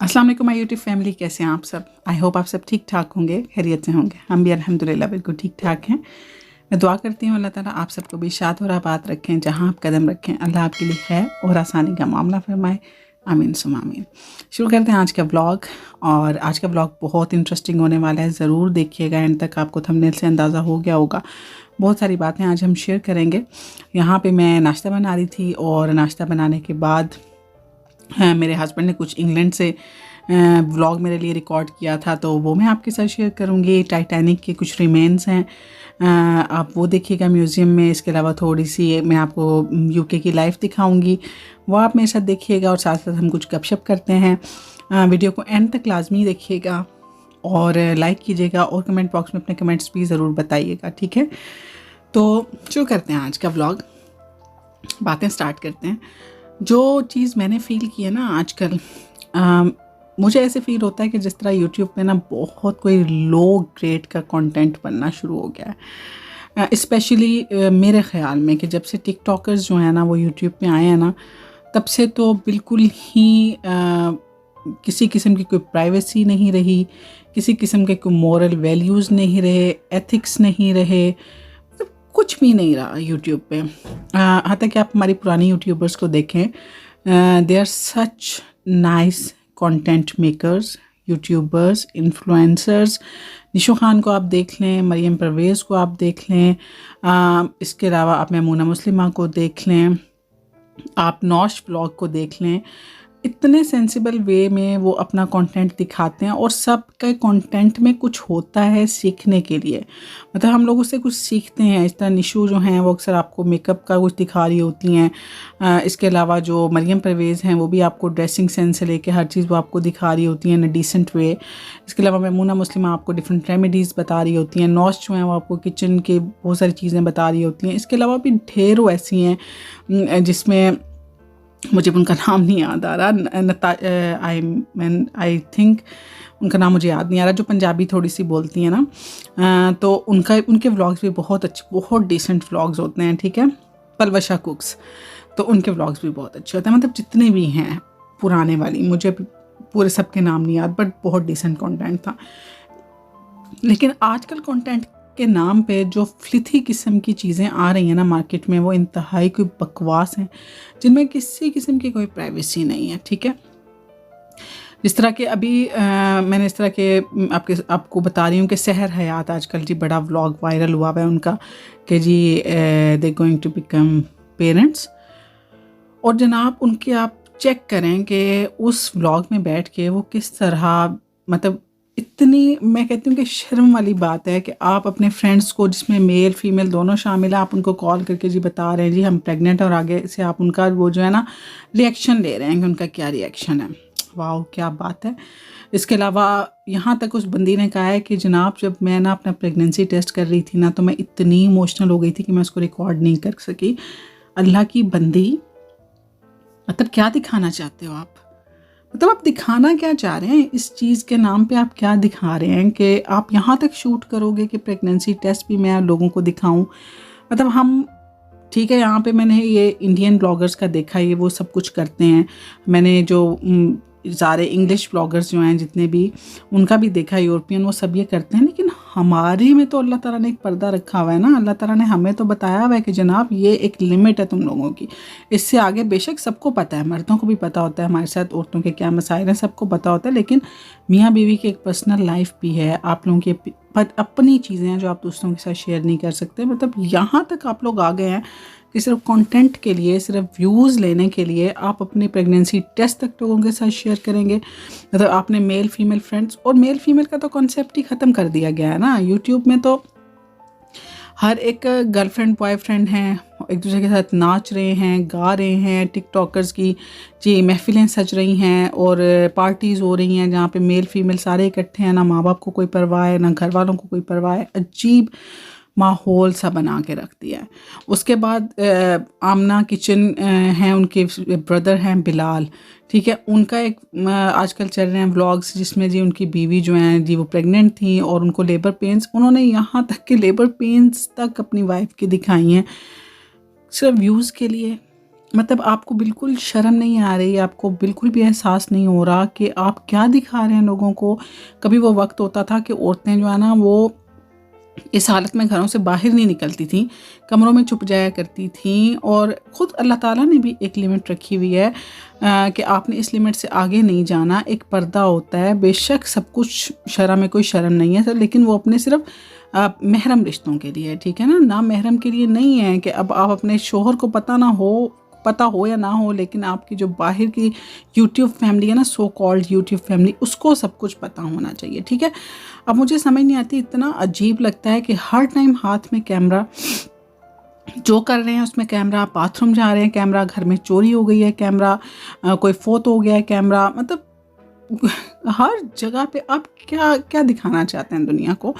अस्सलाम वालेकुम my YouTube family, कैसे हैं आप सब। आई होप आप सब ठीक ठाक होंगे, खैरियत से होंगे। हम भी अल्हम्दुलिल्लाह बिल्कुल ठीक ठाक हैं। मैं दुआ करती हूँ अल्लाह ताला आप सबको भी शाद और आबाद रखें, जहाँ आप कदम रखें अल्लाह आपके लिए है और आसानी का मामला फरमाए। आमीन सुम आमीन। शुरू करते हैं आज का ब्लॉग। और आज का ब्लॉग बहुत इंटरेस्टिंग होने वाला है, ज़रूर देखिएगा एंड तक। आपको थंबनेल से अंदाज़ा हो गया होगा, बहुत सारी बातें आज हम शेयर करेंगे। यहाँ पे मैं नाश्ता बना रही थी और नाश्ता बनाने के बाद मेरे हस्बैंड ने कुछ इंग्लैंड से व्लॉग मेरे लिए रिकॉर्ड किया था, तो वो मैं आपके साथ शेयर करूँगी। टाइटैनिक के कुछ रिमेन्स हैं, आप वो देखिएगा म्यूज़ियम में। इसके अलावा थोड़ी सी मैं आपको यूके की लाइफ दिखाऊंगी, वो आप मेरे साथ देखिएगा। और साथ साथ हम कुछ गपशप करते हैं। वीडियो को एंड तक लाजमी देखिएगा और लाइक कीजिएगा और कमेंट बॉक्स में अपने कमेंट्स भी ज़रूर बताइएगा, ठीक है। तो शुरू करते हैं आज का व्लॉग, बातें स्टार्ट करते हैं। जो चीज़ मैंने फ़ील की है ना आजकल, मुझे ऐसे फ़ील होता है कि जिस तरह यूट्यूब पे ना बहुत कोई लो ग्रेड का कंटेंट बनना शुरू हो गया है। स्पेशली मेरे ख़्याल में कि जब से टिकटॉकर्स जो हैं ना वो यूट्यूब पे आए हैं ना, तब से तो बिल्कुल ही किसी किस्म की कोई प्राइवेसी नहीं रही, किसी किस्म के कोई मॉरल वैल्यूज़ नहीं रहे, एथिक्स नहीं रहे, कुछ भी नहीं रहा यूट्यूब पे। हालांकि कि आप हमारी पुरानी यूट्यूबर्स को देखें, they are such nice content makers, YouTubers, influencers. Nisho Khan को आप देख लें, मरियम परवेज़ को आप देख लें, इसके अलावा आप मैमूना मुस्लिमा को देख लें, आप नौश ब्लॉग को देख लें। इतने सेंसिबल वे में वो अपना कंटेंट दिखाते हैं और सब के कंटेंट में कुछ होता है सीखने के लिए, मतलब हम लोग उससे कुछ सीखते हैं। इस तरह निशू जो हैं वो अक्सर आपको मेकअप का कुछ दिखा रही होती हैं। इसके अलावा जो मरियम परवेज़ हैं वो भी आपको ड्रेसिंग सेंस से लेके हर चीज़ वो आपको दिखा रही होती हैं इन अ डिसेंट वे। इसके अलावा मैमूना मुस्लिमा आपको डिफरेंट रेमेडीज़ बता रही होती हैं। नौश जो हैं वो आपको किचन के बहुत सारी चीज़ें बता रही होती हैं। इसके अलावा भी ढेरों ऐसी हैं जिसमें मुझे उनका नाम नहीं याद आ रहा। आई थिंक उनका नाम मुझे याद नहीं आ रहा, जो पंजाबी थोड़ी सी बोलती हैं ना। तो उनके व्लॉग्स भी बहुत अच्छे, बहुत डिसेंट व्लॉग्स होते हैं, ठीक है। पलवशा कुक्स, तो उनके व्लॉग्स भी बहुत अच्छे होते हैं। मतलब जितने भी हैं पुराने वाली, मुझे पूरे सब के नाम नहीं याद, बट बहुत डिसेंट कंटेंट था। लेकिन आजकल कंटेंट के नाम पे जो फ्लिथी किस्म की चीज़ें आ रही हैं ना मार्केट में, वो इंतहाई कोई बकवास हैं, जिनमें किसी किस्म की कोई प्राइवेसी नहीं है, ठीक है। जिस तरह के अभी मैंने इस तरह के आपको बता रही हूँ कि सहर हयात आजकल जी बड़ा व्लॉग वायरल हुआ है उनका कि जी they going to become parents. और जनाब उनके आप चेक करें कि उस व्लॉग में बैठ के वो किस तरह, मतलब इतनी, मैं कहती हूँ कि शर्म वाली बात है कि आप अपने फ्रेंड्स को, जिसमें मेल फीमेल दोनों शामिल है, आप उनको कॉल करके जी बता रहे हैं जी हम प्रेग्नेंट, और आगे से आप उनका वो जो है ना रिएक्शन ले रहे हैं कि उनका क्या रिएक्शन है। वाह क्या बात है। इसके अलावा यहाँ तक उस बंदी ने कहा है कि जनाब जब मैं ना अपना प्रेगनेंसी टेस्ट कर रही थी ना, तो मैं इतनी इमोशनल हो गई थी कि मैं उसको रिकॉर्ड नहीं कर सकी। अल्लाह की बंदी, मतलब क्या दिखाना चाहते हो आप? मतलब आप दिखाना क्या चाह रहे हैं? इस चीज़ के नाम पे आप क्या दिखा रहे हैं कि आप यहाँ तक शूट करोगे कि प्रेगनेंसी टेस्ट भी मैं लोगों को दिखाऊं? मतलब हम, ठीक है, यहाँ पे मैंने ये इंडियन ब्लॉगर्स का देखा, ये वो सब कुछ करते हैं। मैंने जो सारे इंग्लिश ब्लॉगर्स जो हैं जितने भी, उनका भी देखा, यूरोपियन, वो सब ये करते हैं। लेकिन हमारे में तो अल्लाह ताला ने एक पर्दा रखा हुआ है ना। अल्लाह ताला ने हमें तो बताया हुआ है कि जनाब ये एक लिमिट है तुम लोगों की, इससे आगे बेशक सबको पता है, मर्दों को भी पता होता है हमारे साथ औरतों के क्या मसाइल हैं, सबको पता होता है। लेकिन मियाँ बीवी की एक पर्सनल लाइफ भी है, आप लोगों की अपनी चीज़ें हैं जो आप दूसरों के साथ शेयर नहीं कर सकते। मतलब यहाँ तक आप लोग आ गए हैं कि सिर्फ कंटेंट के लिए, सिर्फ व्यूज़ लेने के लिए आप अपने प्रेगनेंसी टेस्ट तक लोगों के साथ शेयर करेंगे। मतलब आपने मेल फीमेल फ्रेंड्स, और मेल फीमेल का तो कॉन्सेप्ट ही ख़त्म कर दिया गया है ना यूट्यूब में। तो हर एक गर्लफ्रेंड बॉयफ्रेंड हैं, एक दूसरे के साथ नाच रहे हैं, गा रहे हैं। टिकटॉकर्स की जी महफिलें सज रही हैं और पार्टीज़ हो रही हैं जहाँ पे मेल फीमेल सारे इकट्ठे हैं। ना माँ बाप को कोई परवाह है, ना घर वालों को कोई परवाह है। अजीब माहौल सा बना के रख दिया है। उसके बाद आमना किचन हैं, उनके ब्रदर हैं बिलाल, ठीक है। उनका एक आजकल चल रहे हैं व्लॉग्स जिसमें जी उनकी बीवी जो हैं जी वो प्रेग्नेंट थी और उनको लेबर पेन्स, उन्होंने यहाँ तक कि लेबर पेन्स तक अपनी वाइफ की दिखाई हैं सिर्फ व्यूज़ के लिए। मतलब आपको बिल्कुल शर्म नहीं आ रही, आपको बिल्कुल भी एहसास नहीं हो रहा कि आप क्या दिखा रहे हैं लोगों को। कभी वो वक्त होता था कि औरतें जो है ना वो इस हालत में घरों से बाहर नहीं निकलती थी, कमरों में छुप जाया करती थी। और ख़ुद अल्लाह ताला ने भी एक लिमिट रखी हुई है कि आपने इस लिमिट से आगे नहीं जाना। एक पर्दा होता है, बेशक सब कुछ शर्म में कोई शर्म नहीं है सर, लेकिन वो अपने सिर्फ महरम रिश्तों के लिए, ठीक है ना महरम के लिए नहीं है। कि अब आप अपने शोहर को पता हो या ना हो, लेकिन आपकी जो बाहर की यूट्यूब फैमिली है ना, सो कॉल्ड यूट्यूब फैमिली, उसको सब कुछ पता होना चाहिए, ठीक है। अब मुझे समझ नहीं आती, इतना अजीब लगता है कि हर टाइम हाथ में कैमरा, जो कर रहे हैं उसमें कैमरा, बाथरूम जा रहे हैं कैमरा, घर में चोरी हो गई है कैमरा, कोई फोत हो गया है कैमरा। मतलब हर जगह पे आप क्या क्या दिखाना चाहते हैं दुनिया को।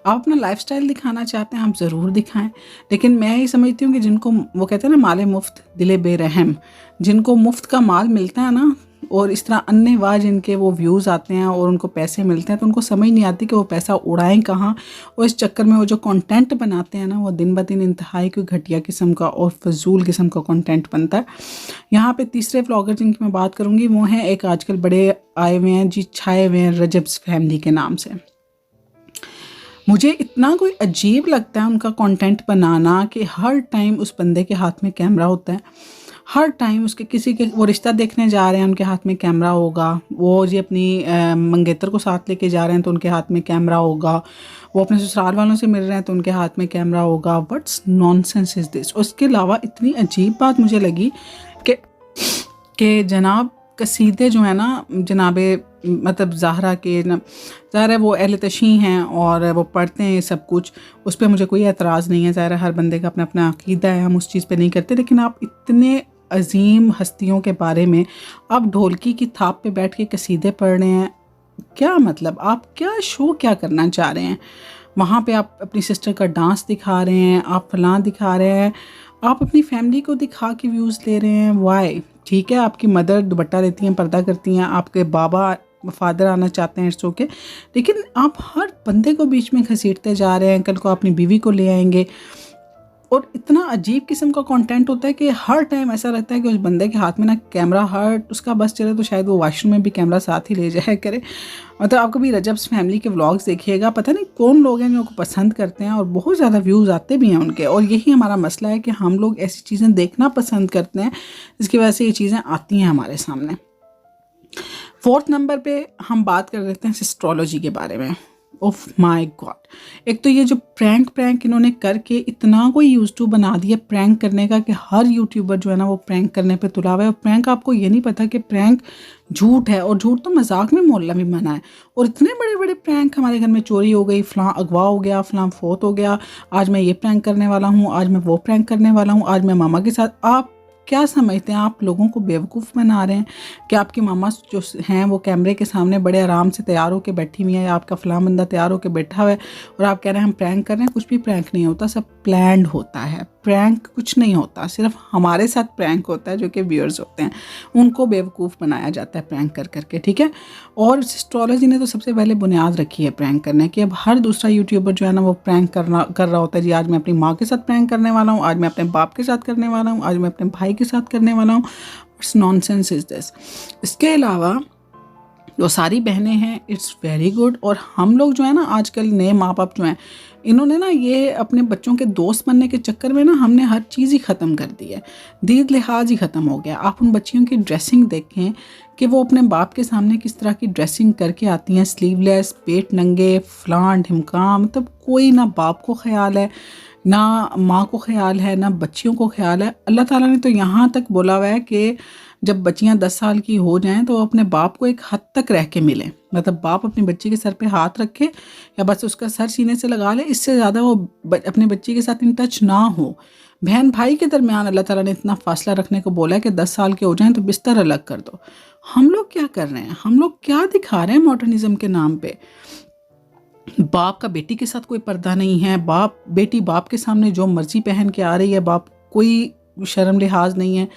आप अपना लाइफस्टाइल दिखाना चाहते हैं, आप ज़रूर दिखाएं, लेकिन मैं ये समझती हूँ कि जिनको वो कहते हैं ना माले मुफ्त दिले बेरहम, जिनको मुफ्त का माल मिलता है ना, और इस तरह अन्नेवाह जिनके वो व्यूज़ आते हैं और उनको पैसे मिलते हैं, तो उनको समझ नहीं आती कि वो पैसा उड़ाएं कहाँ। और इस चक्कर में वो जो कंटेंट बनाते हैं ना, वो दिन ब दिन इंतहाई कोई घटिया किस्म का और फजूल किस्म का कंटेंट बनता है। यहाँ पे तीसरे व्लॉगर जिनकी मैं बात करूँगी वो हैं एक आजकल बड़े आए हुए हैं जी, छाए हुए हैं रजब्स फैमिली के नाम से। मुझे इतना कोई अजीब लगता है उनका कंटेंट बनाना कि हर टाइम उस बंदे के हाथ में कैमरा होता है, हर टाइम उसके किसी के वो रिश्ता देखने जा रहे हैं उनके हाथ में कैमरा होगा, वो जी अपनी मंगेतर को साथ लेके जा रहे हैं तो उनके हाथ में कैमरा होगा, वो अपने ससुराल वालों से मिल रहे हैं तो उनके हाथ में कैमरा होगा। What's nonsense is this. उसके अलावा इतनी अजीब बात मुझे लगी कि जनाब कसीदे जो है ना जनाबे मतलब ज़हरा के ना, ज़ाहिर है वो अहले तशी हैं और वो पढ़ते हैं सब कुछ, उस पर मुझे कोई एतराज़ नहीं है। ज़ाहिर है हर बंदे का अपना अपना अक़ीदा है, हम उस चीज़ पे नहीं करते। लेकिन आप इतने अजीम हस्तियों के बारे में आप ढोलकी की थाप पे बैठ के कसीदे पढ़ रहे हैं, क्या मतलब आप क्या शो क्या करना चाह रहे हैं वहाँ पे? आप अपनी सिस्टर का डांस दिखा रहे हैं, आप फलां दिखा रहे हैं, आप अपनी फैमिली को दिखा के व्यूज़ ले रहे हैं। वाई? ठीक है, आपकी मदर दुपट्टा लेती हैं, पर्दा करती हैं, आपके बाबा फादर आना चाहते हैं, इट्स ओके, लेकिन आप हर बंदे को बीच में घसीटते जा रहे हैं। कल को अपनी बीवी को ले आएंगे और इतना अजीब किस्म का कंटेंट होता है कि हर टाइम ऐसा लगता है कि उस बंदे के हाथ में ना कैमरा, हर उसका बस चले तो शायद वो वॉशरूम में भी कैमरा साथ ही ले जाया करे। मतलब आप कभी रजब्स फैमिली के व्लॉग्स देखिएगा, पता नहीं कौन लोग हैं जो उनको पसंद करते हैं और बहुत ज़्यादा व्यूज़ आते भी हैं उनके। और यही हमारा मसला है कि हम लोग ऐसी चीज़ें देखना पसंद करते हैं जिसकी वजह से ये चीज़ें आती हैं हमारे सामने। 4th नंबर पे हम बात कर लेते हैं एस्ट्रोलॉजी के बारे में। ओफ माय गॉड, एक तो ये जो प्रैंक इन्होंने करके इतना कोई यूज टू बना दिया प्रैंक करने का कि हर यूट्यूबर जो है ना वो प्रैंक करने पे तुला हुआ है। और प्रैंक, आपको ये नहीं पता कि प्रैंक झूठ है, और झूठ तो मजाक में मोहल्ला में मना है। और इतने बड़े बड़े प्रैंक, हमारे घर में चोरी हो गई, फलां अगवा हो गया, फलां फोत हो गया, आज मैं ये प्रैंक करने वाला हूँ, आज मैं वो प्रैंक करने वाला हूँ, आज मैं मामा के साथ। आप क्या समझते हैं आप लोगों को बेवकूफ़ बना रहे हैं कि आपकी मामा जो हैं वो कैमरे के सामने बड़े आराम से तैयार होकर बैठी हुई है, या आपका फलां बंदा तैयार होकर बैठा हुआ है और आप कह रहे हैं हम प्रैंक कर रहे हैं। कुछ भी प्रैंक नहीं होता, सब प्लान्ड होता है। प्रैंक कुछ नहीं होता, सिर्फ हमारे साथ प्रैंक होता है जो कि व्यूअर्स होते हैं, उनको बेवकूफ़ बनाया जाता है प्रैंक कर करके, ठीक है। और एस्ट्रोलॉजी ने तो सबसे पहले बुनियाद रखी है प्रैंक करने की। अब हर दूसरा यूट्यूबर जो है ना वो प्रैंक कर रहा होता है। जी आज मैं अपनी माँ के साथ प्रैंक करने वाला हूँ, आज मैं अपने बाप के साथ करने वाला हूँ, आज मैं अपने भाई के साथ करने वाला हूँ। It's nonsense is this. इसके अलावा जो सारी बहनें हैं, इट्स वेरी गुड। और हम लोग जो है ना आजकल नए माँ बाप जो हैं, इन्होंने ना ये अपने बच्चों के दोस्त बनने के चक्कर में ना हमने हर चीज़ ही ख़त्म कर दी है, दीद लिहाज ही ख़त्म हो गया। आप उन बच्चियों की ड्रेसिंग देखें कि वो अपने बाप के सामने किस तरह की ड्रेसिंग करके आती हैं, स्लीवलेस, पेट नंगे, फलां ढिमका। मतलब कोई ना बाप को ख्याल है, ना माँ को ख्याल है, ना बच्चियों को ख्याल है। अल्लाह ताला ने तो यहाँ तक बोला हुआ है कि जब बच्चियां 10 साल की हो जाएं तो अपने बाप को एक हद तक रह के मिलें। मतलब बाप अपनी बच्ची के सर पे हाथ रखे या बस उसका सर सीने से लगा ले, इससे ज़्यादा वो अपनी बच्ची के साथ इन टच ना हो। बहन भाई के दरमियान अल्लाह ताला ने इतना फासला रखने को बोला है कि 10 साल के हो जाएं तो बिस्तर अलग कर दो। हम लोग क्या कर रहे हैं, हम लोग क्या दिखा रहे हैं मॉडर्निज्म के नाम पे? बाप का बेटी के साथ कोई पर्दा नहीं है, बेटी बाप के सामने जो मर्जी पहन के आ रही है, बाप कोई शर्म लिहाज नहीं है।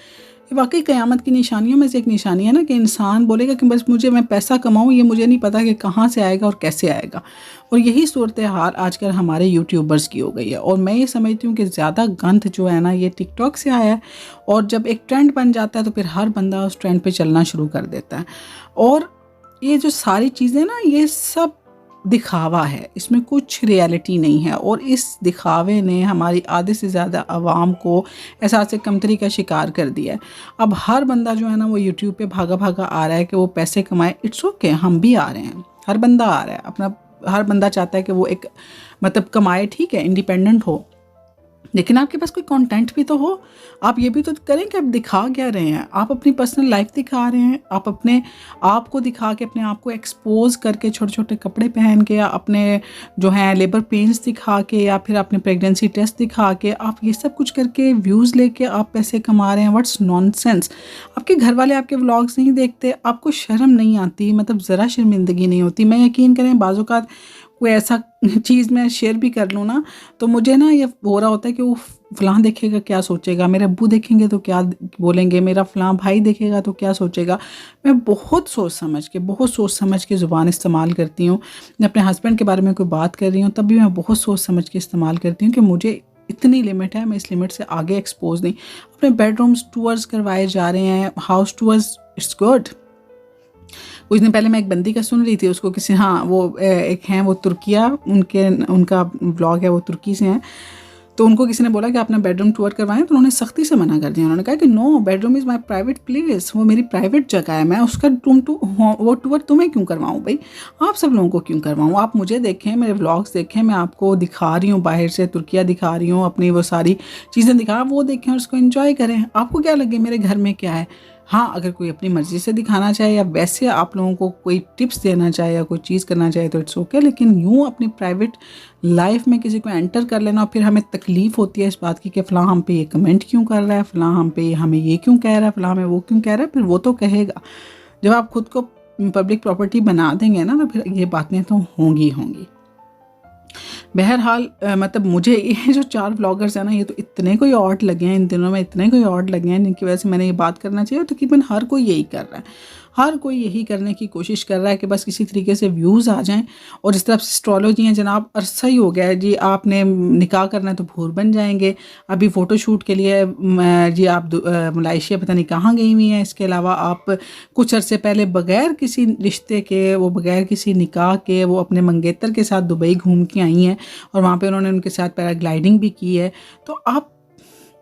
ये वाकई क़यामत की निशानियों में से एक निशानी है ना, कि इंसान बोलेगा कि बस मैं पैसा कमाऊँ, ये मुझे नहीं पता कि कहाँ से आएगा और कैसे आएगा। और यही सूरत हाल आजकल हमारे यूट्यूबर्स की हो गई है। और मैं ये समझती हूँ कि ज़्यादा गंद जो है ना, ये टिकटॉक से आया है। और जब एक ट्रेंड बन जाता है तो फिर हर बंदा उस ट्रेंड पे चलना शुरू कर देता है। और ये जो सारी चीज़ें ना, ये सब दिखावा है, इसमें कुछ रियलिटी नहीं है। और इस दिखावे ने हमारी आधे से ज़्यादा आवाम को एहसास कमतरी का शिकार कर दिया है। अब हर बंदा जो है ना, वो यूट्यूब पे भागा भागा आ रहा है कि वो पैसे कमाए। इट्स ओके, हम भी आ रहे हैं, हर बंदा आ रहा है अपना, हर बंदा चाहता है कि वो एक मतलब कमाए, ठीक है, इंडिपेंडेंट हो, लेकिन आपके पास कोई कंटेंट भी तो हो। आप ये भी तो करें कि आप दिखा क्या रहे हैं। आप अपनी पर्सनल लाइफ दिखा रहे हैं, आप अपने आप को दिखा के, अपने आप को एक्सपोज करके, छोटे छोटे कपड़े पहन के, या अपने जो हैं लेबर पेन्स दिखा के, या फिर अपने प्रेगनेंसी टेस्ट दिखा के, आप ये सब कुछ करके व्यूज़ लेके आप पैसे कमा रहे हैं। What's nonsense. आपके घर वाले आपके व्लॉग्स नहीं देखते, आपको शर्म नहीं आती, मतलब ज़रा शर्मिंदगी नहीं होती। मैं यकीन करें, बाज़-औक़ात कोई ऐसा चीज़ मैं शेयर भी कर लूँ ना, तो मुझे ना ये हो रहा होता है कि वो फ़लाँ देखेगा क्या सोचेगा, मेरे अब्बू देखेंगे तो क्या बोलेंगे, मेरा फ़लाँ भाई देखेगा तो क्या सोचेगा। मैं बहुत सोच समझ के ज़ुबान इस्तेमाल करती हूँ। मैं अपने हस्बैंड के बारे में कोई बात कर रही हूँ, तब भी मैं बहुत सोच समझ के इस्तेमाल करती हूँ कि मुझे इतनी लिमिट है, मैं इस लिमिट से आगे एक्सपोज़ नहीं। अपने बेडरूम्स टूर्स करवाए जा रहे हैं, हाउस टूर्स, इट्स गुड। कुछ दिन पहले मैं एक बंदी का सुन रही थी, उसको किसी, हाँ वो एक हैं, वो तुर्किया, उनका ब्लॉग है, वो तुर्की से हैं। तो उनको किसी ने बोला कि अपना बेडरूम टूर करवाएं, तो उन्होंने सख्ती से मना कर दिया। उन्होंने कहा कि no, bedroom is my private place, वो मेरी प्राइवेट जगह है, मैं उसका वो टूर तुम्हें क्यों करवाऊँ भाई, आप सब लोगों को क्यों करवाऊँ। आप मुझे देखें, मेरे व्लॉग्स देखें, मैं आपको दिखा रही हूँ, बाहर से तुर्किया दिखा रही हूँ, अपनी वो सारी चीज़ें दिखा, वो देखें और उसको एंजॉय करें। आपको क्या लगे मेरे घर में क्या है। हाँ, अगर कोई अपनी मर्ज़ी से दिखाना चाहे, या वैसे आप लोगों को कोई टिप्स देना चाहे या कोई चीज़ करना चाहे, तो इट्स ओके। लेकिन यूँ अपनी प्राइवेट लाइफ में किसी को एंटर कर लेना, और फिर हमें तकलीफ़ होती है इस बात की कि फ़लाँ हम पे ये कमेंट क्यों कर रहा है, फ़लाँ हम पे हमें ये क्यों कह रहा है, फ़लाँ हमें वो क्यों कह रहा है। फिर वो तो कहेगा, जब आप खुद को पब्लिक प्रॉपर्टी बना देंगे ना, तो फिर ये बातें तो होंगी। बहरहाल मतलब मुझे ये जो 4 व्लॉगर्स हैं ना, ये तो इतने कोई ऑड लगे हैं इन दिनों में, इतने कोई ऑड लगे हैं, जिनकी वजह से मैंने ये बात करना चाहिए। तकरीबन हर कोई यही कर रहा है, हर कोई यही करने की कोशिश कर रहा है कि बस किसी तरीके से व्यूज़ आ जाएं। और इस तरफ एस्ट्रोलॉजी है जनाब, अरसा ही हो गया है जी, आपने निकाह करना है तो भूर बन जाएंगे। अभी फ़ोटोशूट के लिए जी आप मलेशिया पता नहीं कहाँ गई हुई हैं। इसके अलावा आप कुछ अरसे पहले बग़ैर किसी रिश्ते के, वो बग़ैर किसी निकाह के, वो अपने मंगेतर के साथ दुबई घूम के आई हैं, और वहाँ पे उन्होंने उनके साथ पैराग्लाइडिंग भी की है। तो आप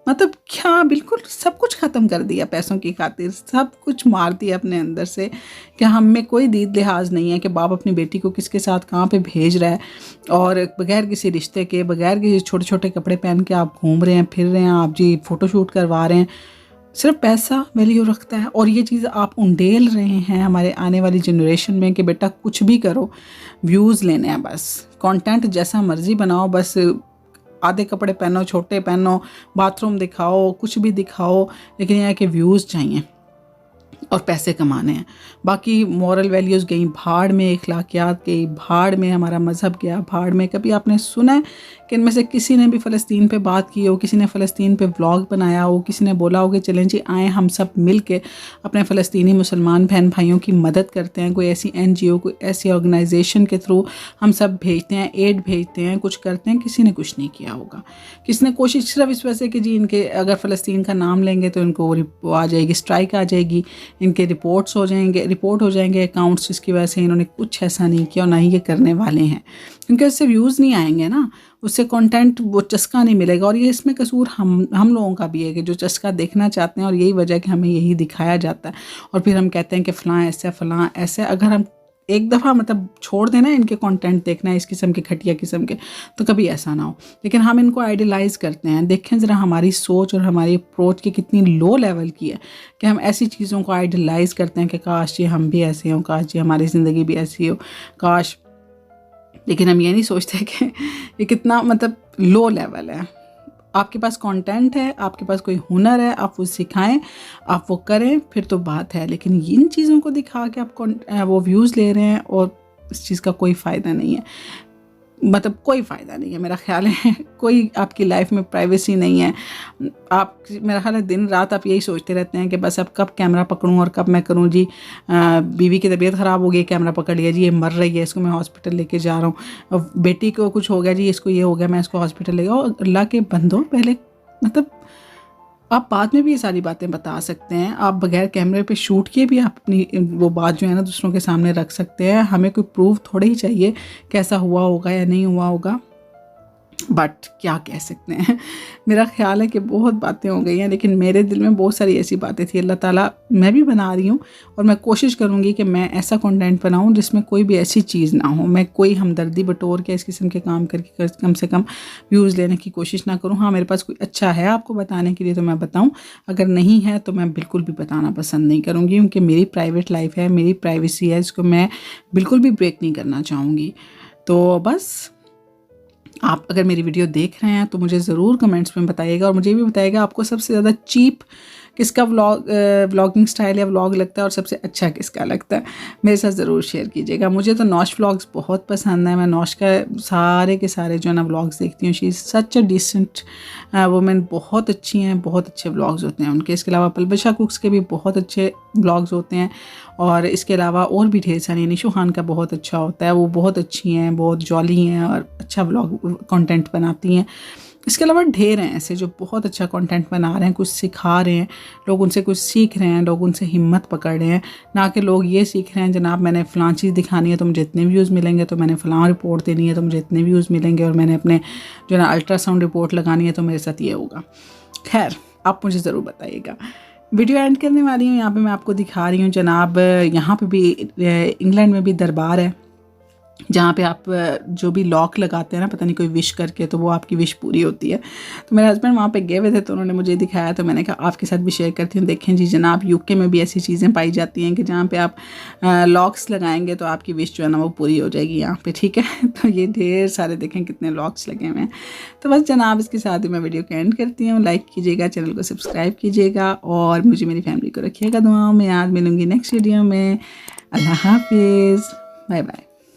मतलब क्या बिल्कुल सब कुछ ख़त्म कर दिया पैसों की खातिर, सब कुछ मार दिया अपने अंदर से, कि हम में कोई दीद लिहाज नहीं है कि बाप अपनी बेटी को किसके साथ कहाँ पे भेज रहा है। और बग़ैर किसी रिश्ते के, बग़ैर किसी छोटे छोटे कपड़े पहन के आप घूम रहे हैं, फिर रहे हैं, आप जी फ़ोटोशूट करवा रहे हैं। सिर्फ पैसा वैल्यू रखता है, और ये चीज़ आप उंडेल रहे हैं हमारे आने वाली जनरेशन में कि बेटा कुछ भी करो, व्यूज़ लेने हैं, बस कंटेंट जैसा मर्ज़ी बनाओ, बस आधे कपड़े पहनो, छोटे पहनो, बाथरूम दिखाओ, कुछ भी दिखाओ, लेकिन यह है कि व्यूज़ चाहिए और पैसे कमाने हैं। बाकी मॉरल वैल्यूज़ गई भाड़ में, अखलाकियात गई भाड़ में, हमारा मज़हब गया भाड़ में। कभी आपने सुना है कि इनमें से किसी ने भी फ़लस्तीन पे बात की हो, किसी ने फ़लस्तीन पे व्लॉग बनाया हो, किसी ने बोला हो कि चलें जी आएँ हम सब मिल के अपने फ़लस्तीनी मुसलमान बहन भाइयों की मदद करते हैं, कोई ऐसी NGO, कोई ऐसी ऑर्गेनाइजेशन के थ्रू हम सब भेजते हैं, एड भेजते हैं, कुछ करते हैं। किसी ने कुछ नहीं किया होगा। किसी ने कोशिश सिर्फ इस वजह से कि जी इनके अगर फ़लस्तीन का नाम लेंगे तो इनको वो आ जाएगी, स्ट्राइक आ जाएगी, इनके रिपोर्ट हो जाएंगे अकाउंट्स, जिसकी वजह से इन्होंने कुछ ऐसा नहीं किया और ना ही ये करने वाले हैं, क्योंकि उससे व्यूज़ नहीं आएंगे ना, उससे कंटेंट वो चस्का नहीं मिलेगा। और ये इसमें कसूर हम लोगों का भी है कि जो चस्का देखना चाहते हैं, और यही वजह है कि हमें यही दिखाया जाता है, और फिर हम कहते हैं कि फ़लाँ ऐसे फ़लाँ ऐसे। अगर हम एक दफ़ा मतलब छोड़ देना इनके कंटेंट देखना, इस किस्म के घटिया किस्म के, तो कभी ऐसा ना हो। लेकिन हम इनको आइडियलाइज़ करते हैं। देखें ज़रा हमारी सोच और हमारी अप्रोच की कितनी लो लेवल की है कि हम ऐसी चीज़ों को आइडियलाइज़ करते हैं कि काश जी हम भी ऐसे हों, काश जी हमारी ज़िंदगी भी ऐसी हो, काश। लेकिन हम ये नहीं सोचते कि ये कितना मतलब लो लेवल है। आपके पास कंटेंट है, आपके पास कोई हुनर है, आप वो सिखाएं, आप वो करें, फिर तो बात है। लेकिन इन चीज़ों को दिखा के आप वो व्यूज़ ले रहे हैं, और इस चीज़ का कोई फ़ायदा नहीं है। मतलब कोई फ़ायदा नहीं है मेरा ख्याल है। कोई आपकी लाइफ में प्राइवेसी नहीं है। आप मेरा ख्याल है दिन रात आप यही सोचते रहते हैं कि बस अब कब कैमरा पकड़ूं और कब मैं करूं जी। बीवी की तबीयत ख़राब हो गई, कैमरा पकड़ लिया जी, ये मर रही है, इसको मैं हॉस्पिटल लेके जा रहा हूँ। बेटी को कुछ हो गया जी, इसको ये हो गया, मैं इसको हॉस्पिटल ले गया। अल्लाह के बंदो, पहले मतलब आप बाद में भी ये सारी बातें बता सकते हैं। आप बगैर कैमरे पे शूट किए भी आप अपनी वो बात जो है ना दूसरों के सामने रख सकते हैं। हमें कोई प्रूफ थोड़े ही चाहिए कैसा हुआ होगा या नहीं हुआ होगा। बट क्या कह सकते हैं, मेरा ख्याल है कि बहुत बातें हो गई हैं, लेकिन मेरे दिल में बहुत सारी ऐसी बातें थी। अल्लाह ताला, मैं भी बना रही हूँ और मैं कोशिश करूँगी कि मैं ऐसा कंटेंट बनाऊँ जिसमें कोई भी ऐसी चीज़ ना हो। मैं कोई हमदर्दी बटोर के इस किस्म के काम करके कम से कम व्यूज़ लेने की कोशिश ना करूँ। हाँ, मेरे पास कोई अच्छा है आपको बताने के लिए तो मैं बताऊँ, अगर नहीं है तो मैं बिल्कुल भी बताना पसंद नहीं करूँगी, क्योंकि मेरी प्राइवेट लाइफ है, मेरी प्राइवेसी है, इसको मैं बिल्कुल भी ब्रेक नहीं करना चाहूँगी। तो बस आप अगर मेरी वीडियो देख रहे हैं तो मुझे ज़रूर कमेंट्स में बताइएगा, और मुझे भी बताइएगा आपको सबसे ज़्यादा चीप किसका व्लॉगिंग स्टाइल या व्लॉग लगता है और सबसे अच्छा किसका लगता है। मेरे साथ ज़रूर शेयर कीजिएगा। मुझे तो नौश व्लॉग्स बहुत पसंद है। मैं नौश का सारे के सारे जो है ना व्लॉग्स देखती हूँ। She is such a decent woman, बहुत अच्छी हैं, बहुत अच्छे व्लॉग्स होते हैं उनके। इसके अलावा पलबशा कुक्स के भी बहुत अच्छे व्लॉग्स होते हैं, और इसके अलावा और भी ढेर सारी, निशो खान का बहुत अच्छा होता है, वो बहुत अच्छी हैं, बहुत जॉली हैं और अच्छा व्लॉग कंटेंट बनाती हैं। इसके अलावा ढेर हैं ऐसे जो बहुत अच्छा कंटेंट बना रहे हैं, कुछ सिखा रहे हैं, लोग उनसे कुछ सीख रहे हैं, लोग उनसे हिम्मत पकड़ रहे हैं। ना कि लोग ये सीख रहे हैं जनाब मैंने फ़लाँ चीज़ दिखानी है तो मुझे इतने व्यूज़ मिलेंगे, तो मैंने फ़लाँ रिपोर्ट देनी है तो मुझे इतने व्यूज़ मिलेंगे, और मैंने अपने जो है ना अल्ट्रासाउंड रिपोर्ट लगानी है तो मेरे साथ ये होगा। खैर, आप मुझे ज़रूर बताइएगा। वीडियो एंड करने वाली हूँ। यहाँ पे मैं आपको दिखा रही हूँ जनाब, यहाँ पे भी इंग्लैंड में भी दरबार है जहाँ पे आप जो भी लॉक लगाते हैं ना, पता नहीं कोई विश करके, तो वो आपकी विश पूरी होती है। तो मेरे हस्बैंड वहाँ पे गए हुए थे तो उन्होंने मुझे दिखाया, तो मैंने कहा आपके साथ भी शेयर करती हूँ। देखें जी जनाब, यूके में भी ऐसी चीज़ें पाई जाती हैं कि जहाँ पे आप लॉक्स लगाएंगे तो आपकी विश जो है ना वो पूरी हो जाएगी यहाँ पे, ठीक है। तो ये ढेर सारे देखें कितने लॉक्स लगे हुए हैं। तो बस जनाब, इसके साथ ही मैं वीडियो को एंड करती हूँ। लाइक कीजिएगा, चैनल को सब्सक्राइब कीजिएगा, और मुझे मेरी फैमिली को रखिएगा दुआओं में। आज मिलूँगी नेक्स्ट वीडियो में। अल्लाह हाफिज़, बाय बाय।